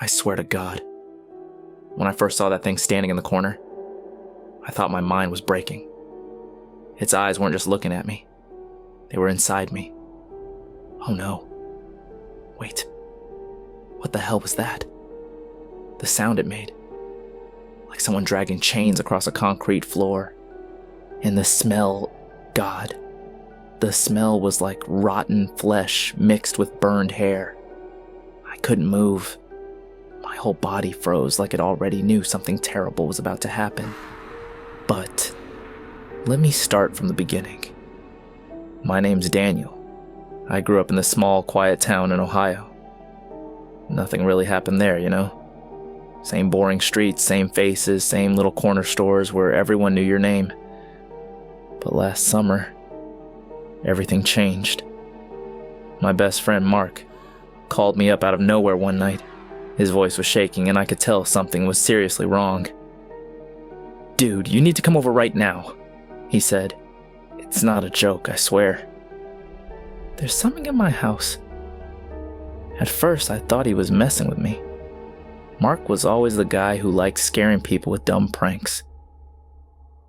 I swear to God, when I first saw that thing standing in the corner, I thought my mind was breaking. Its eyes weren't just looking at me. They were inside me. Oh no. Wait. What the hell was that? The sound it made. Like someone dragging chains across a concrete floor. And the smell, God. The smell was like rotten flesh mixed with burned hair. I couldn't move. My whole body froze like it already knew something terrible was about to happen. But let me start from the beginning. My name's Daniel. I grew up in this small, quiet town in Ohio. Nothing really happened there, you know? Same boring streets, same faces, same little corner stores where everyone knew your name. But last summer, everything changed. My best friend, Mark, called me up out of nowhere one night. His voice was shaking and I could tell something was seriously wrong. "Dude, you need to come over right now," he said. "It's not a joke, I swear. There's something in my house." At first, I thought he was messing with me. Mark was always the guy who liked scaring people with dumb pranks.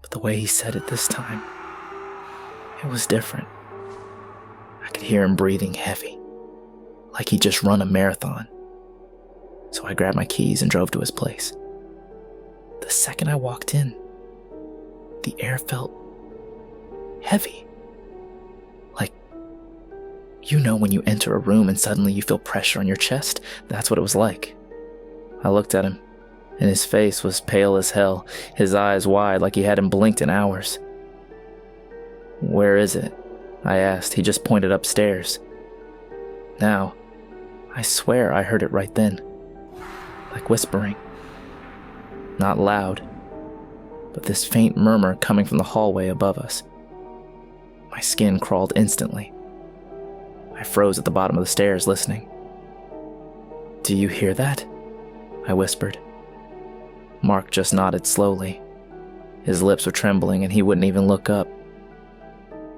But the way he said it this time, it was different. I could hear him breathing heavy, like he'd just run a marathon. So I grabbed my keys and drove to his place. The second I walked in, the air felt heavy. Like, you know when you enter a room and suddenly you feel pressure on your chest? That's what it was like. I looked at him, and his face was pale as hell, his eyes wide like he hadn't blinked in hours. "Where is it?" I asked. He just pointed upstairs. Now, I swear I heard it right then. Like whispering. Not loud, but this faint murmur coming from the hallway above us. My skin crawled instantly. I froze at the bottom of the stairs listening. "Do you hear that?" I whispered. Mark just nodded slowly. His lips were trembling and he wouldn't even look up.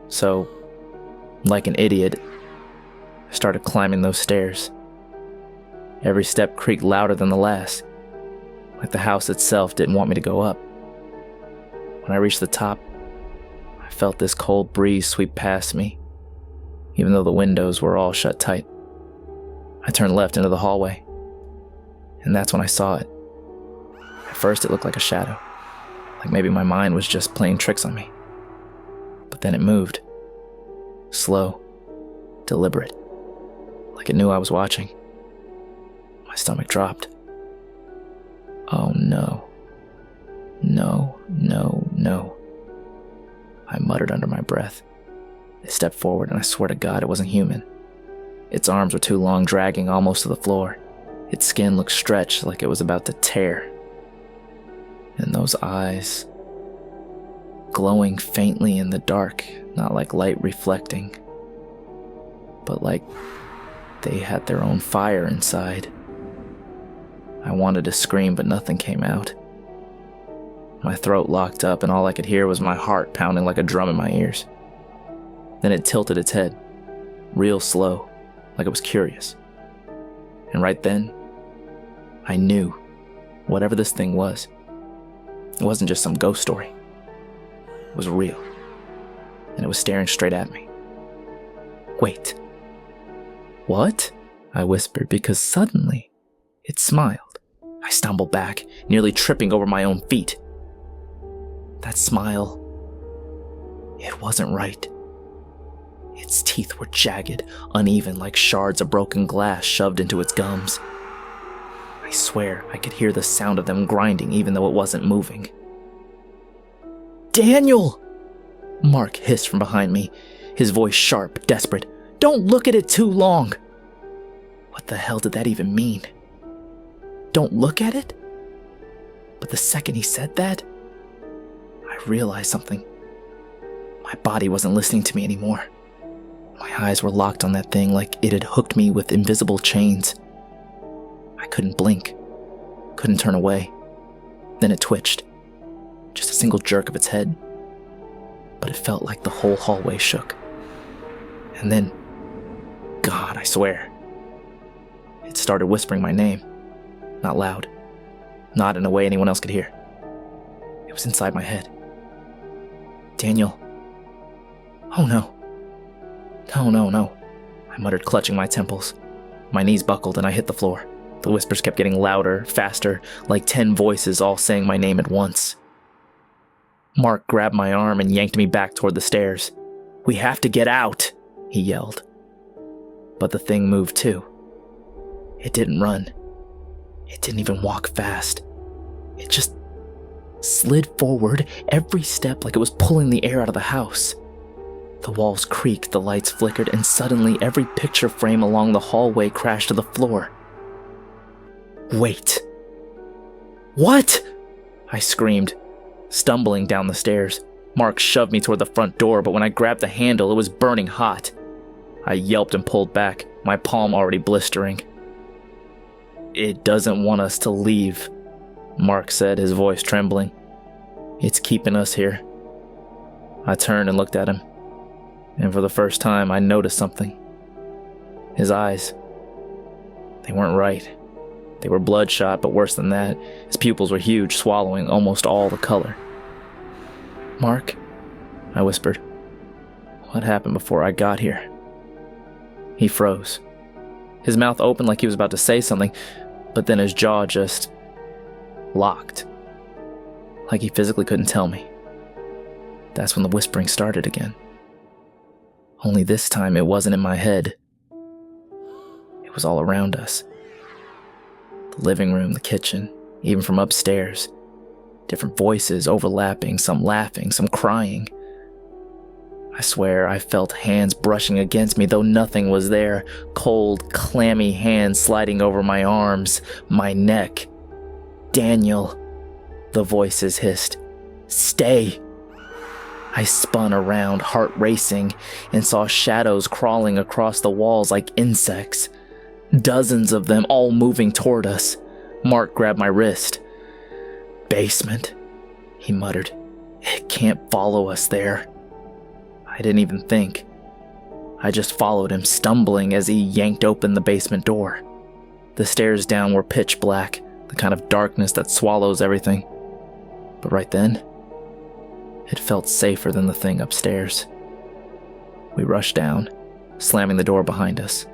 So, like an idiot, I started climbing those stairs. Every step creaked louder than the last, like the house itself didn't want me to go up. When I reached the top, I felt this cold breeze sweep past me, even though the windows were all shut tight. I turned left into the hallway, and that's when I saw it. At first it looked like a shadow, like maybe my mind was just playing tricks on me. But then it moved. Slow, deliberate, like it knew I was watching. My stomach dropped. "Oh no. No, no, no," I muttered under my breath. It stepped forward and I swear to God it wasn't human. Its arms were too long, dragging almost to the floor. Its skin looked stretched like it was about to tear. And those eyes, glowing faintly in the dark, not like light reflecting, but like they had their own fire inside. I wanted to scream, but nothing came out. My throat locked up and all I could hear was my heart pounding like a drum in my ears. Then it tilted its head, real slow, like it was curious. And right then, I knew, whatever this thing was, it wasn't just some ghost story. It was real, and it was staring straight at me. "Wait." "What?" I whispered, because suddenly, it smiled. I stumbled back, nearly tripping over my own feet. That smile, it wasn't right. Its teeth were jagged, uneven like shards of broken glass shoved into its gums. I swear I could hear the sound of them grinding even though it wasn't moving. "Daniel!" Mark hissed from behind me, his voice sharp, desperate. "Don't look at it too long!" What the hell did that even mean? Don't look at it? But the second he said that, I realized something. My body wasn't listening to me anymore. My eyes were locked on that thing like it had hooked me with invisible chains. I couldn't blink, couldn't turn away. Then it twitched, just a single jerk of its head. But it felt like the whole hallway shook. And then, God, I swear, it started whispering my name. Not loud. Not in a way anyone else could hear. It was inside my head. Daniel. Oh no. No. I muttered, clutching my temples. My knees buckled and I hit the floor. The whispers kept getting louder, faster, like 10 voices all saying my name at once. Mark grabbed my arm and yanked me back toward the stairs. "We have to get out," he yelled. But the thing moved too. It didn't run. It didn't even walk fast. It just slid forward every step like it was pulling the air out of the house. The walls creaked, the lights flickered, and suddenly every picture frame along the hallway crashed to the floor. "Wait." "What?" I screamed, stumbling down the stairs. Mark shoved me toward the front door, but when I grabbed the handle, it was burning hot. I yelped and pulled back, my palm already blistering. "It doesn't want us to leave," Mark said, his voice trembling. "It's keeping us here." I turned and looked at him, and for the first time, I noticed something. His eyes. They weren't right. They were bloodshot, but worse than that, his pupils were huge, swallowing almost all the color. "Mark," I whispered, "what happened before I got here?" He froze. His mouth opened like he was about to say something, but then his jaw just locked. Like he physically couldn't tell me. That's when the whispering started again. Only this time it wasn't in my head. It was all around us. The living room, the kitchen, even from upstairs. Different voices overlapping, some laughing, some crying. I swear I felt hands brushing against me, though nothing was there. Cold, clammy hands sliding over my arms, my neck. "Daniel," the voices hissed. "Stay." I spun around, heart racing, and saw shadows crawling across the walls like insects. Dozens of them, all moving toward us. Mark grabbed my wrist. "Basement," he muttered. "It can't follow us there." I didn't even think. I just followed him, stumbling as he yanked open the basement door. The stairs down were pitch black, the kind of darkness that swallows everything. But right then, it felt safer than the thing upstairs. We rushed down, slamming the door behind us.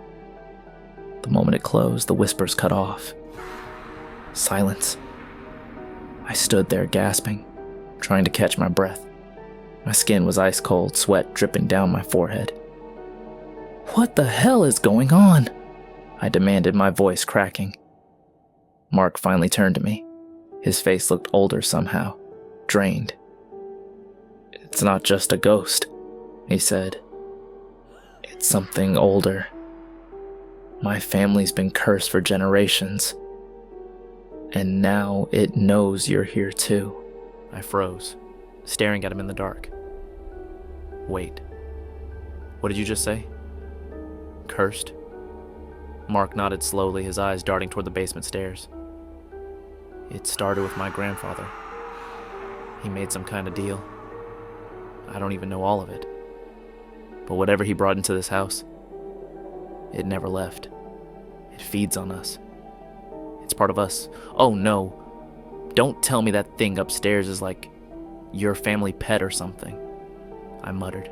The moment it closed, the whispers cut off. Silence. I stood there gasping, trying to catch my breath. My skin was ice cold, sweat dripping down my forehead. "What the hell is going on?" I demanded, my voice cracking. Mark finally turned to me. His face looked older somehow, drained. "It's not just a ghost," he said. "It's something older. My family's been cursed for generations. And now it knows you're here too." I froze, staring at him in the dark. "Wait. What did you just say? Cursed?" Mark nodded slowly, his eyes darting toward the basement stairs. "It started with my grandfather. He made some kind of deal. I don't even know all of it. But whatever he brought into this house, it never left. It feeds on us. It's part of us. Oh no. Don't tell me that thing upstairs is like your family pet or something," I muttered,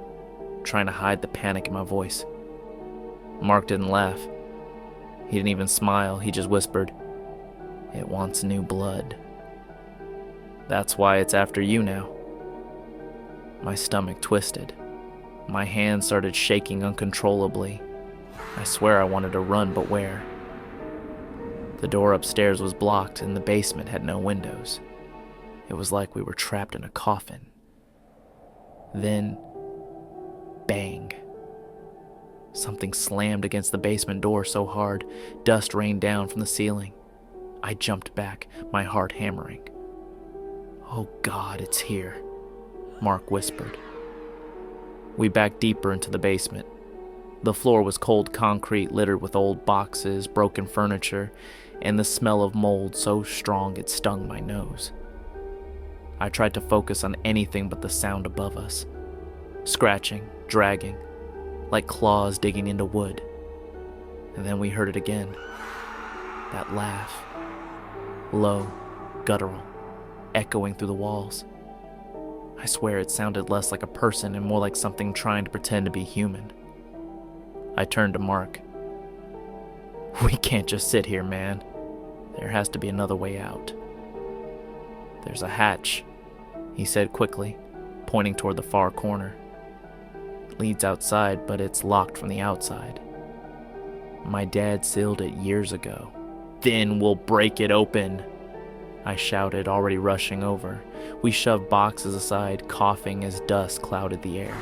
trying to hide the panic in my voice. Mark didn't laugh. He didn't even smile, he just whispered, "It wants new blood. That's why it's after you now." My stomach twisted. My hands started shaking uncontrollably. I swear I wanted to run, but where? The door upstairs was blocked and the basement had no windows. It was like we were trapped in a coffin. Then, bang. Something slammed against the basement door so hard, dust rained down from the ceiling. I jumped back, my heart hammering. "Oh God, it's here," Mark whispered. We backed deeper into the basement. The floor was cold concrete littered with old boxes, broken furniture, and the smell of mold so strong it stung my nose. I tried to focus on anything but the sound above us. Scratching, dragging, like claws digging into wood. And then we heard it again. That laugh. low, guttural, echoing through the walls. I swear it sounded less like a person and more like something trying to pretend to be human. I turned to Mark. "We can't just sit here, man. There has to be another way out." "There's a hatch," he said quickly, pointing toward the far corner. "It leads outside, but it's locked from the outside. My dad sealed it years ago." "Then we'll break it open," I shouted, already rushing over. We shoved boxes aside, coughing as dust clouded the air.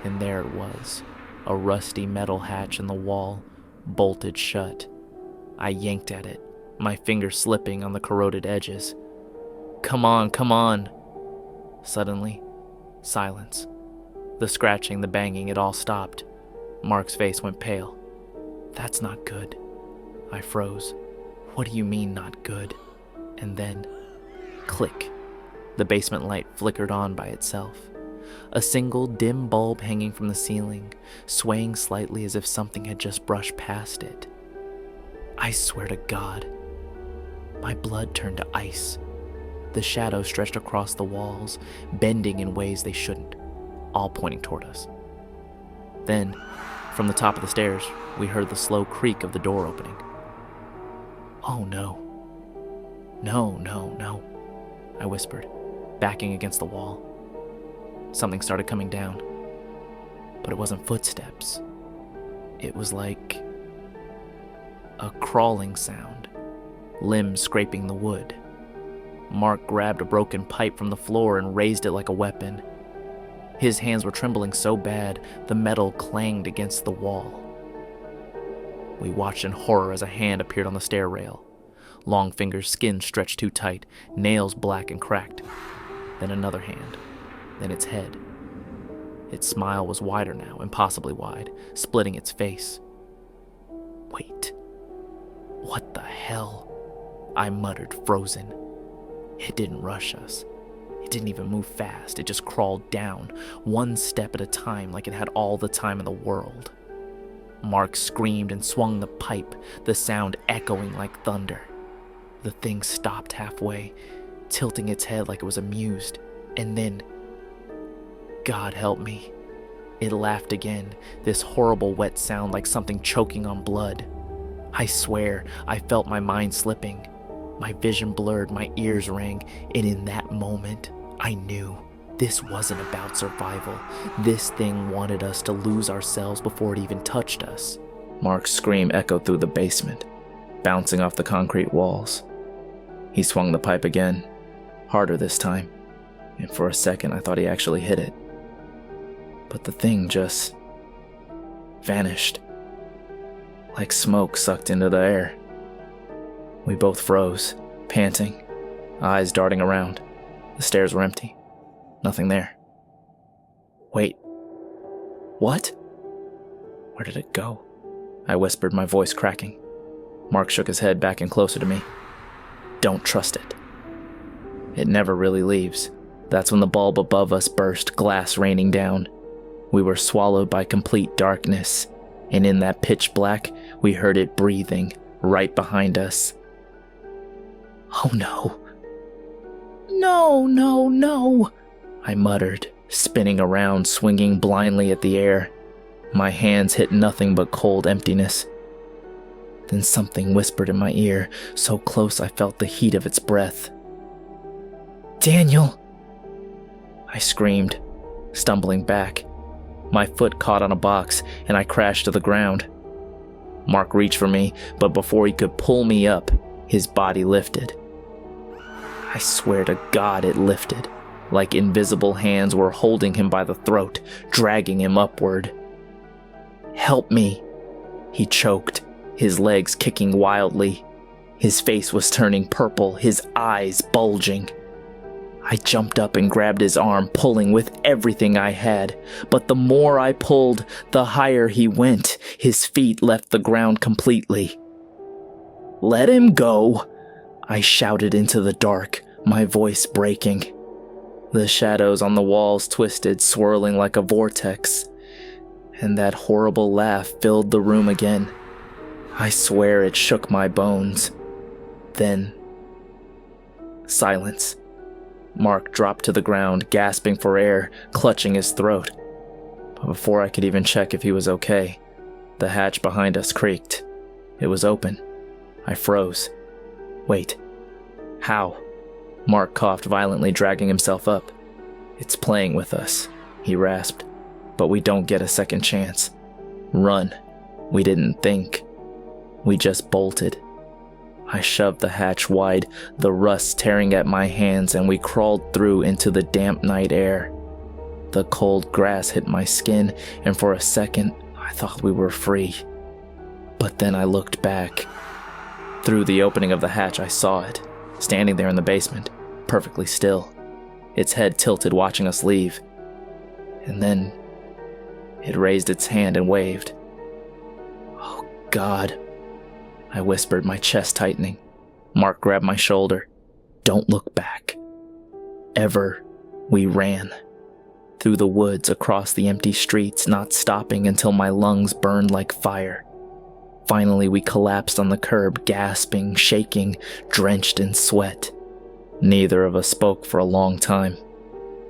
And there it was, a rusty metal hatch in the wall, bolted shut. I yanked at it, my fingers slipping on the corroded edges. Come on, come on." Suddenly, silence. The scratching, the banging, it all stopped. Mark's face went pale. "That's not good." I froze. "What do you mean, not good?" And then, click. The basement light flickered on by itself. A single dim bulb hanging from the ceiling, swaying slightly as if something had just brushed past it. I swear to God, my blood turned to ice. The shadows stretched across the walls, bending in ways they shouldn't, all pointing toward us. Then, from the top of the stairs, we heard the slow creak of the door opening. "Oh no. No, no, no," I whispered, backing against the wall. Something started coming down, but it wasn't footsteps. It was like a crawling sound, limbs scraping the wood. Mark grabbed a broken pipe from the floor and raised it like a weapon. His hands were trembling so bad, the metal clanged against the wall. We watched in horror as a hand appeared on the stair rail. Long fingers, skin stretched too tight, nails black and cracked. Then another hand, then its head. Its smile was wider now, impossibly wide, splitting its face. "Wait, what the hell?" I muttered, frozen. It didn't rush us. It didn't even move fast. It just crawled down, one step at a time, like it had all the time in the world. Mark screamed and swung the pipe, the sound echoing like thunder. The thing stopped halfway, tilting its head like it was amused, and then, God help me, it laughed again, this horrible wet sound like something choking on blood. I swear, I felt my mind slipping. My vision blurred, my ears rang, and in that moment, I knew this wasn't about survival. This thing wanted us to lose ourselves before it even touched us. Mark's scream echoed through the basement, bouncing off the concrete walls. He swung the pipe again, harder this time, and for a second I thought he actually hit it. But the thing just vanished, like smoke sucked into the air. We both froze, panting, eyes darting around. The stairs were empty. Nothing there. "Wait. What? Where did it go?" I whispered, my voice cracking. Mark shook his head back and closer to me. "Don't trust it. It never really leaves." That's when the bulb above us burst, glass raining down. We were swallowed by complete darkness, and in that pitch black, we heard it breathing right behind us. "Oh no. No, no, no," I muttered, spinning around, swinging blindly at the air. My hands hit nothing but cold emptiness. Then something whispered in my ear, so close I felt the heat of its breath. "Daniel!" I screamed, stumbling back. My foot caught on a box, and I crashed to the ground. Mark reached for me, but before he could pull me up, his body lifted. I swear to God it lifted, like invisible hands were holding him by the throat, dragging him upward. "Help me," he choked, his legs kicking wildly. His face was turning purple, his eyes bulging. I jumped up and grabbed his arm, pulling with everything I had. But the more I pulled, the higher he went. His feet left the ground completely. "Let him go," I shouted into the dark, my voice breaking. The shadows on the walls twisted, swirling like a vortex. And that horrible laugh filled the room again. I swear it shook my bones. Then, Silence. Mark dropped to the ground, gasping for air, clutching his throat. But before I could even check if he was okay, the hatch behind us creaked. It was open. I froze. Wait. How? Mark coughed violently, dragging himself up. It's playing with us, he rasped. But we don't get a second chance. Run. We didn't think. We just bolted. I shoved the hatch wide, the rust tearing at my hands, and we crawled through into the damp night air. The cold grass hit my skin, and for a second, I thought we were free. But then I looked back. Through the opening of the hatch, I saw it, standing there in the basement, perfectly still, its head tilted watching us leave. And then it raised its hand and waved. Oh, God, I whispered, my chest tightening. Mark grabbed my shoulder. Don't look back. Ever. We ran. Through the woods, across the empty streets, not stopping until my lungs burned like fire. Finally, we collapsed on the curb, gasping, shaking, drenched in sweat. Neither of us spoke for a long time.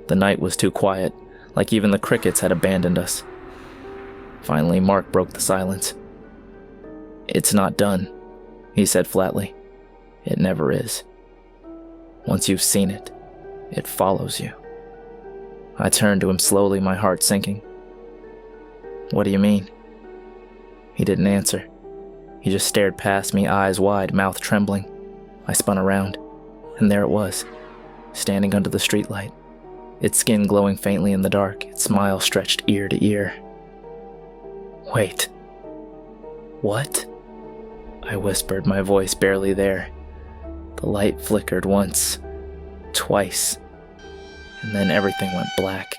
The night was too quiet, like even the crickets had abandoned us. Finally, Mark broke the silence. It's not done, he said flatly. It never is. Once you've seen it, it follows you. I turned to him slowly, my heart sinking. What do you mean? He didn't answer. He just stared past me, eyes wide, mouth trembling. I spun around, and there it was, standing under the streetlight, its skin glowing faintly in the dark, its smile stretched ear to ear. Wait. What? I whispered, my voice barely there. The light flickered once, twice, and then everything went black.